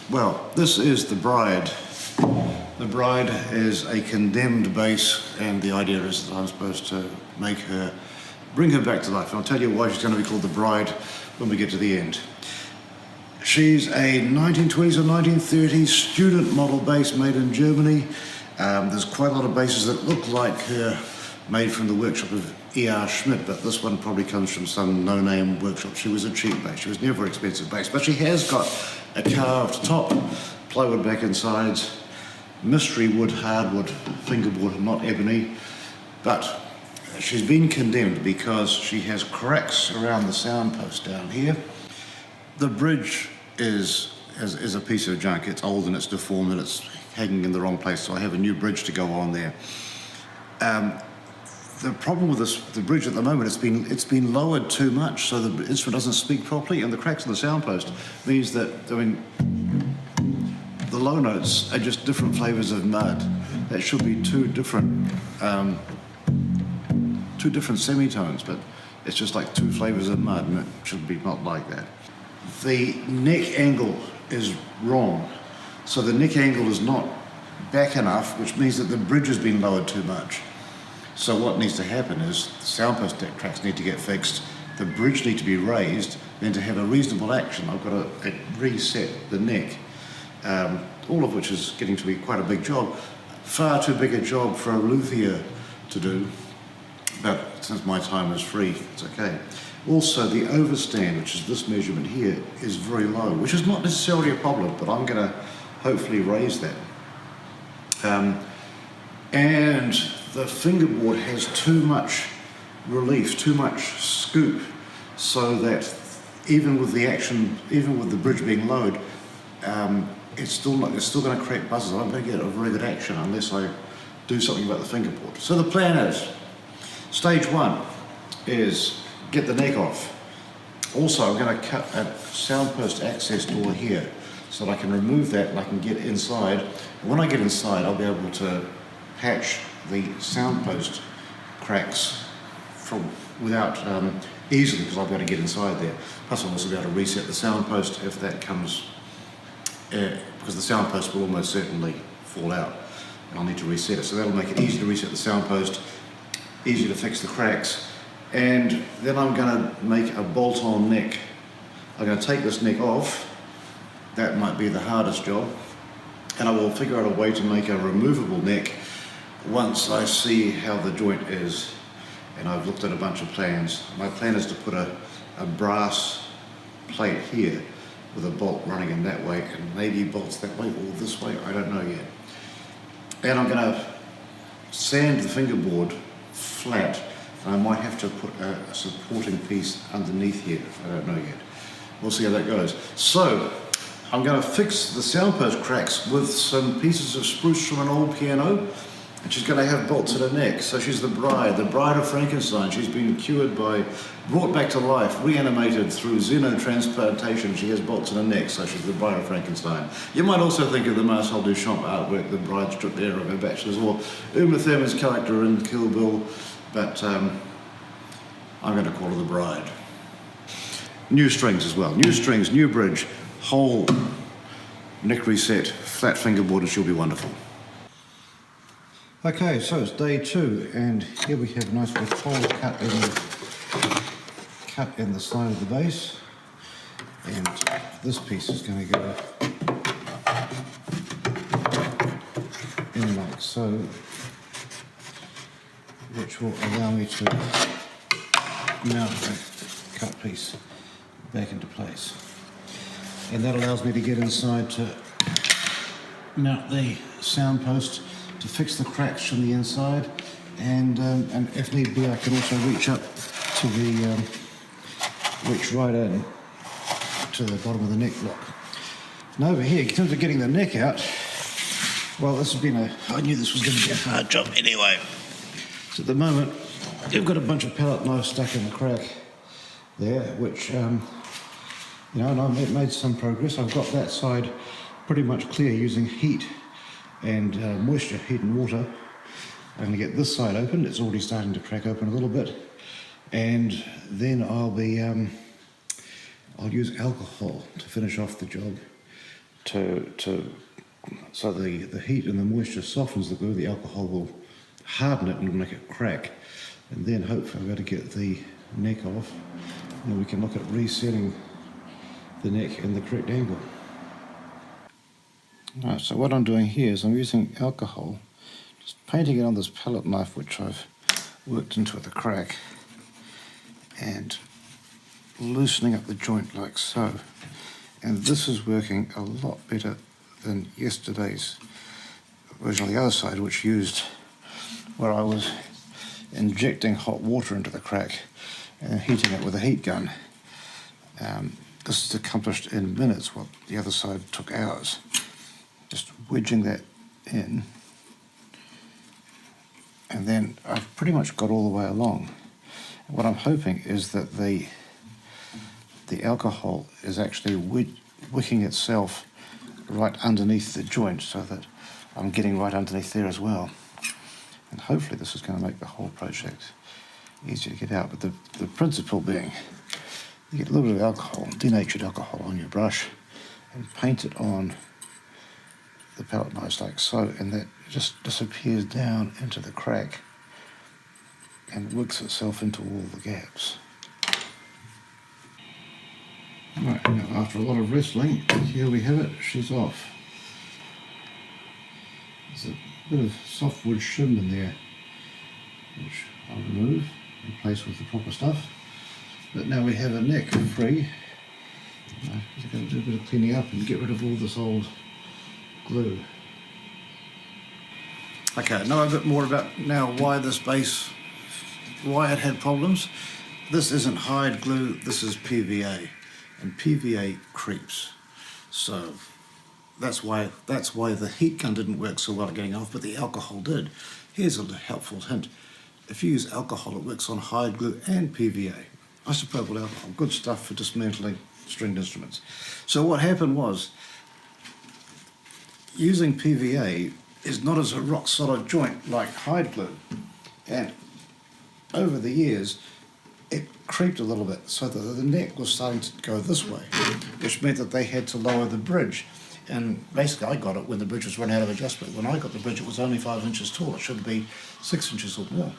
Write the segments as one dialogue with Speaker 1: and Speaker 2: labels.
Speaker 1: Well, this is the bride. The bride is a condemned base, and the idea is that I'm supposed to make her, bring her back to life. And I'll tell you why she's going to be called the bride when we get to the end. She's a 1920s or 1930s student model base made in Germany. There's quite a lot of bases that look like her, made from the workshop of E.R. Schmidt, but this one probably comes from some no-name workshop. She was a cheap base. She was never an expensive base, but she has got a carved top, plywood back and sides, mystery wood, hardwood, fingerboard, not ebony, but she's been condemned because she has cracks around the soundpost down here. The bridge is a piece of junk. It's old and it's deformed and it's hanging in the wrong place, so I have a new bridge to go on there. The problem with the bridge at the moment, it's been lowered too much, so the instrument doesn't speak properly, and the cracks in the soundpost means that, I mean, the low notes are just different flavors of mud. That should be two different semitones, but it's just like two flavors of mud, and it should be not like that. The neck angle is wrong. So the neck angle is not back enough, which means that the bridge has been lowered too much. So what needs to happen is the soundpost deck tracks need to get fixed, the bridge need to be raised, then to have a reasonable action, I've got to reset the neck, all of which is getting to be quite a big job. Far too big a job for a luthier to do, but since my time is free, it's okay. Also, the overstand, which is this measurement here, is very low, which is not necessarily a problem, but I'm going to hopefully raise that. And the fingerboard has too much relief, too much scoop, so that even with the action, even with the bridge being lowered, it's still going to create buzzes. I won't get a very good action unless I do something about the fingerboard. So the plan is, stage one is get the neck off. Also, I'm going to cut a soundpost access door here so that I can remove that and I can get inside. And when I get inside, I'll be able to patch the soundpost cracks without easily, because I'll be able to get inside there. Plus, I'll also be able to reset the soundpost if that comes, because the soundpost will almost certainly fall out, and I'll need to reset it. So that'll make it easy to reset the soundpost, easy to fix the cracks. And then I'm going to make a bolt-on neck. I'm going to take this neck off. That might be the hardest job. And I will figure out a way to make a removable neck once I see how the joint is. And I've looked at a bunch of plans. My plan is to put a brass plate here with a bolt running in that way, and maybe bolts that way or this way, I don't know yet. And I'm going to sand the fingerboard flat. I might have to put a supporting piece underneath here. I don't know yet. We'll see how that goes. So I'm going to fix the soundpost cracks with some pieces of spruce from an old piano, and she's going to have bolts in her neck. So she's the bride of Frankenstein. She's been brought back to life, reanimated through xenotransplantation. She has bolts in her neck, so she's the bride of Frankenstein. You might also think of the Marcel Duchamp artwork, the bride stripped bare of her bachelor's, or Uma Thurman's character in Kill Bill. But I'm going to call her the bride. New strings as well. New strings, new bridge, whole neck reset, flat fingerboard, and she'll be wonderful. Okay, so it's day two, and here we have a nice little hole cut in the side of the base, and this piece is going to go in like so, which will allow me to mount that cut piece back into place. And that allows me to get inside to mount the soundpost to fix the cracks from the inside, and if need be, I can also reach up to reach right in to the bottom of the neck block. Now over here, in terms of getting the neck out, well, this has been I knew this was going to be a hard job anyway. So at the moment, you've got a bunch of palette knives stuck in the crack there, which, and I've made some progress. I've got that side pretty much clear using heat and moisture, heat and water. I'm going to get this side open. It's already starting to crack open a little bit. And then I'll use alcohol to finish off the job so the heat and the moisture softens the glue. The alcohol will harden it and make it crack, and then hopefully I'll be able to get the neck off, and then we can look at resetting the neck in the correct angle. Right, so what I'm doing here is I'm using alcohol, just painting it on this palette knife which I've worked into the crack, and loosening up the joint like so. And this is working a lot better than yesterday's version on the other side, which used where I was injecting hot water into the crack and heating it with a heat gun. This is accomplished in minutes what the other side took hours. Just wedging that in, and then I've pretty much got all the way along. And what I'm hoping is that the alcohol is actually wicking itself right underneath the joint, so that I'm getting right underneath there as well. And hopefully this is going to make the whole project easier to get out. But the principle being, you get a little bit of alcohol, denatured alcohol, on your brush, and paint it on the palette knives like so, and that just disappears down into the crack and wicks itself into all the gaps. Right, now after a lot of wrestling, here we have it, she's off. There's a bit of softwood shim in there, which I'll remove and replace with the proper stuff. But now we have a neck free. I've got to do a bit of cleaning up and get rid of all this old glue. Okay, know a bit more about now why this base, why it had problems. This isn't hide glue, this is PVA, and PVA creeps. So that's why the heat gun didn't work so well at getting off, but the alcohol did. Here's a helpful hint. If you use alcohol, it works on hide glue and PVA. Isopropyl alcohol, good stuff for dismantling stringed instruments. So what happened was, using PVA is not as a rock solid joint like hide glue, and over the years it creeped a little bit, so that the neck was starting to go this way, which meant that they had to lower the bridge. And basically I got it when the bridge was run out of adjustment. When I got the bridge it was only 5 inches tall, it should be 6 inches or more,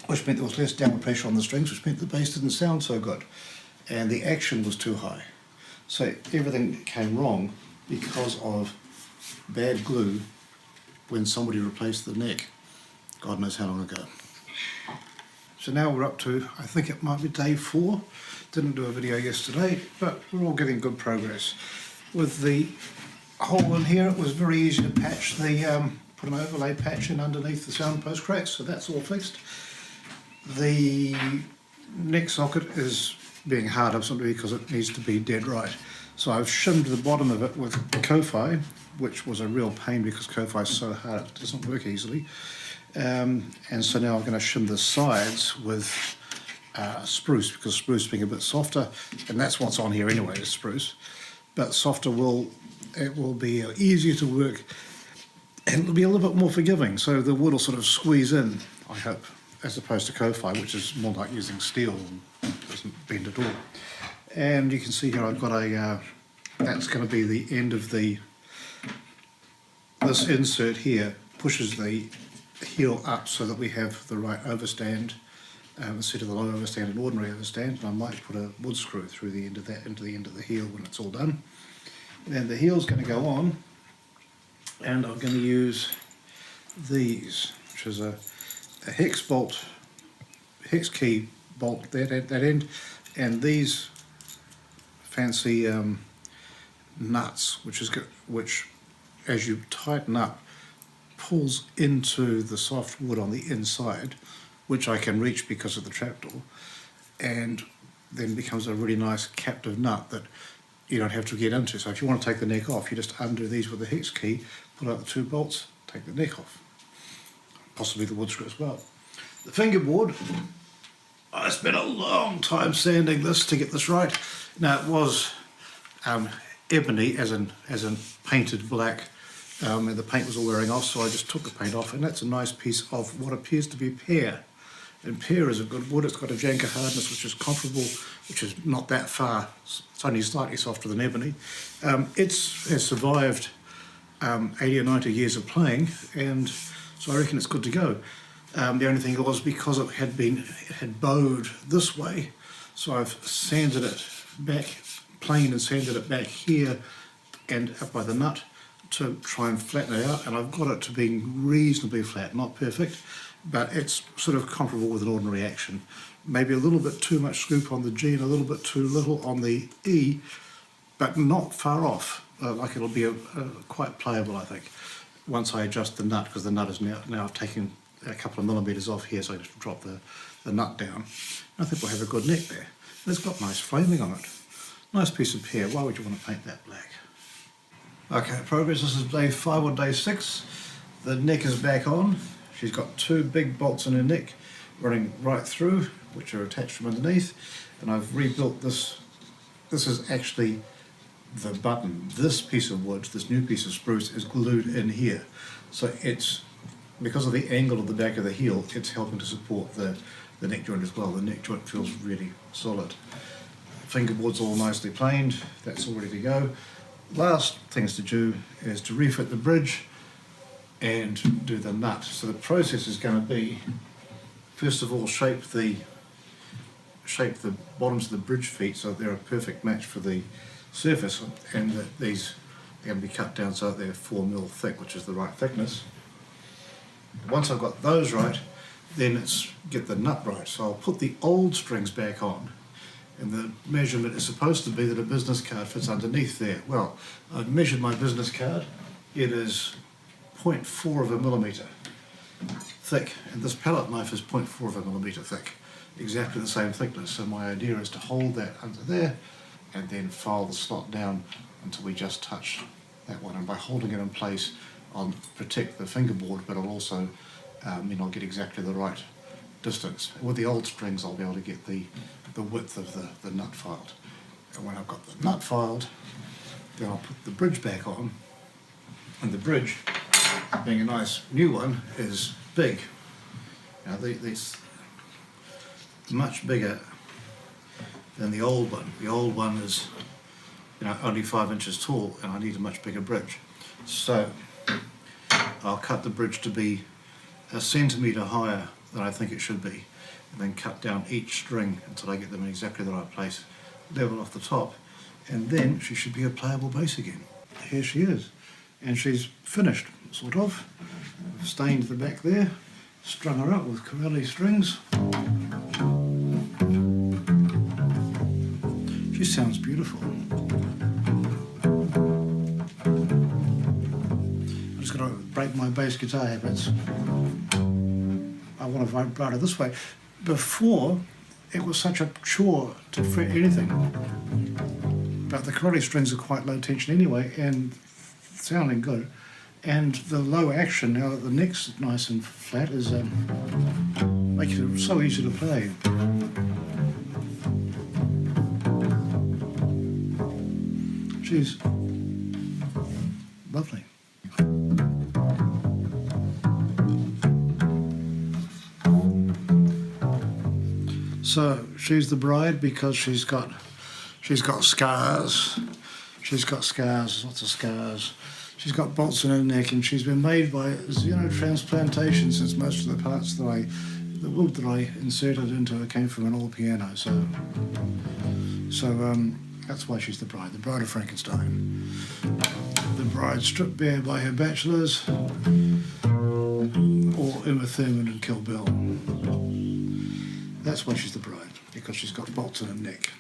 Speaker 1: which meant there was less downward pressure on the strings, which meant the bass didn't sound so good, and the action was too high. So everything came wrong because of bad glue when somebody replaced the neck, God knows how long ago. So now we're up to, I think it might be day 4. Didn't do a video yesterday, but we're all getting good progress. With the hole in here, it was very easy to patch the, put an overlay patch in underneath the sound post cracks, so that's all fixed. The neck socket is being hard up simply because it needs to be dead right. So I've shimmed the bottom of it with Ko-Fi, which was a real pain because Ko-Fi is so hard it doesn't work easily. And so now I'm going to shim the sides with spruce, because spruce being a bit softer, and that's what's on here anyway, is spruce. But softer will be easier to work, and it'll be a little bit more forgiving, so the wood will sort of squeeze in, I hope, as opposed to Ko-Fi, which is more like using steel and doesn't bend at all. And you can see here I've got a, that's going to be the end of the, this insert here pushes the heel up so that we have the right overstand, instead of the low overstand and ordinary overstand. And I might put a wood screw through the end of that into the end of the heel when it's all done. And the heel's going to go on, and I'm going to use these, which is a hex bolt, hex key bolt that end, and these fancy nuts, which as you tighten up pulls into the soft wood on the inside, which I can reach because of the trapdoor, and then becomes a really nice captive nut that you don't have to get into. So if you want to take the neck off, you just undo these with the hex key, pull out the 2 bolts, take the neck off. Possibly the wood screw as well. The fingerboard, I spent a long time sanding this to get this right. Now it was ebony, as in painted black, and the paint was all wearing off, so I just took the paint off, and that's a nice piece of what appears to be pear.
Speaker 2: And pear is a good wood. It's got a janker hardness which is comparable, which is not that far. It's only slightly softer than ebony. It has survived 80 or 90 years of playing, and so I reckon it's good to go. The only thing was, because it had bowed this way, so I've sanded it back plain and sanded it back here and up by the nut to try and flatten it out, and I've got it to being reasonably flat, not perfect, but it's sort of comparable with an ordinary action. Maybe a little bit too much scoop on the G and a little bit too little on the E, but not far off. Like it'll be quite playable, I think, once I adjust the nut, because the nut is now taking a couple of millimetres off here, so I just drop the nut down. I think we'll have a good neck there. And it's got nice framing on it. Nice piece of pear. Why would you want to paint that black? Okay, progress. This is day 5 or day 6. The neck is back on. She's got 2 big bolts in her neck running right through, which are attached from underneath. And I've rebuilt this. This is actually the button. This piece of wood, this new piece of spruce, is glued in here. So it's, because of the angle of the back of the heel, it's helping to support the neck joint as well. The neck joint feels really solid. Fingerboard's all nicely planed. That's all ready to go. Last things to do is to refit the bridge and do the nut. So the process is going to be, first of all, shape the bottoms of the bridge feet so that they're a perfect match for the surface, and that these are going to be cut down so that they're 4mm thick, which is the right thickness. Once I've got those right, then it's get the nut right. So I'll put the old strings back on, and the measurement is supposed to be that a business card fits underneath there. Well, I've measured my business card. It is 0.4 of a millimetre thick, and this palette knife is 0.4 of a millimetre thick, exactly the same thickness. So my idea is to hold that under there and then file the slot down until we just touch that one. And by holding it in place, I'll protect the fingerboard, but I'll also mean I'll get exactly the right distance. With the old strings, I'll be able to get the width of the nut filed. And when I've got the nut filed, then I'll put the bridge back on. And the bridge, being a nice new one, is big. Now these much bigger than the old one. The old one is, only 5 inches tall, and I need a much bigger bridge. So I'll cut the bridge to be 1 centimetre higher than I think it should be, and then cut down each string until I get them in exactly the right place, level off the top, and then she should be a playable bass again. Here she is, and she's finished, sort of. I've stained the back there, strung her up with Corelli strings. She sounds beautiful. I'm just going to break my bass guitar habits. I want to vibrato this way. Before, it was such a chore to fret anything. But the Corelli strings are quite low tension anyway, and sounding good. And the low action, now that the neck's nice and flat, is makes it so easy to play. She's lovely. So she's the bride because she's got scars. She's got scars, lots of scars. She's got bolts in her neck, and she's been made by xenotransplantation, since most of the parts the wood that I inserted into her came from an old piano. So that's why she's the bride of Frankenstein. The bride stripped bare by her bachelors, or Uma Thurman in Kill Bill. That's why she's the bride, because she's got bolts in her neck.